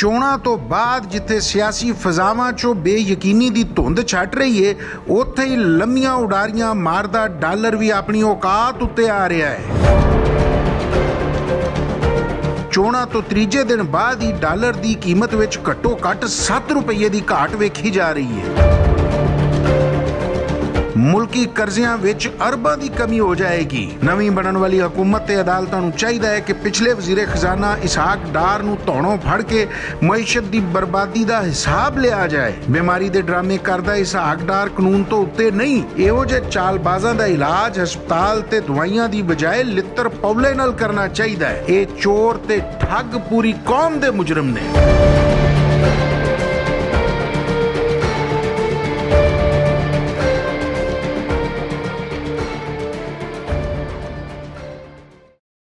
ਚੋਣਾਂ ਤੋਂ ਬਾਅਦ ਜਿੱਥੇ ਸਿਆਸੀ ਫਜ਼ਾਵਾਂ 'ਚੋਂ ਬੇਯਕੀਨੀ ਦੀ ਧੁੰਦ ਛੱਟ ਰਹੀ ਹੈ, ਉੱਥੇ ਹੀ ਲੰਮੀਆਂ ਉਡਾਰੀਆਂ ਮਾਰਦਾ ਡਾਲਰ ਵੀ ਆਪਣੀ ਔਕਾਤ ਉੱਤੇ ਆ ਰਿਹਾ ਹੈ। ਚੋਣਾਂ ਤੋਂ ਤੀਜੇ ਦਿਨ ਬਾਅਦ ਹੀ ਡਾਲਰ ਦੀ ਕੀਮਤ ਵਿੱਚ ਘੱਟੋ ਘੱਟ 7 ਰੁਪਏ ਦੀ ਘਾਟ ਵੇਖੀ ਜਾ ਰਹੀ ਹੈ। ਮੁਲਕੀ ਕਰਜ਼ਿਆਂ ਵਿੱਚ ਅਰਬਾਂ ਦੀ ਕਮੀ ਹੋ ਜਾਏਗੀ। ਨਵੀਂ ਬਣਨ ਵਾਲੀ ਹਕੂਮਤ ਤੇ ਅਦਾਲਤਾਂ ਨੂੰ ਚਾਹੀਦਾ ਹੈ ਕਿ ਪਿਛਲੇ ਵਜ਼ੀਰੇ ਖਜ਼ਾਨਾ ਇਸਹਾਕ ਡਾਰ ਨੂੰ ਧੌਣੋਂ ਫੜ ਕੇ ਮਈਸ਼ਤ ਦੀ ਬਰਬਾਦੀ ਦਾ ਹਿਸਾਬ ਲਿਆ ਜਾਏ। ਬਿਮਾਰੀ ਦੇ ਡਰਾਮੇ ਕਰਦਾ ਇਸਹਾਕ ਡਾਰ ਕਾਨੂੰਨ ਤੋਂ ਉੱਤੇ ਨਹੀਂ। ਇਹੋ ਜਿਹੇ ਚਾਲਬਾਜ਼ਾਂ ਦਾ ਇਲਾਜ ਹਸਪਤਾਲ ਤੇ ਦਵਾਈਆਂ ਦੀ ਬਜਾਏ ਲਿੱਤਰ ਪੌਲੇ ਨਾਲ ਕਰਨਾ ਚਾਹੀਦਾ ਹੈ। ਇਹ ਚੋਰ ਤੇ ਠੱਗ ਪੂਰੀ ਕੌਮ ਦੇ ਮੁਜਰਮ ਨੇ।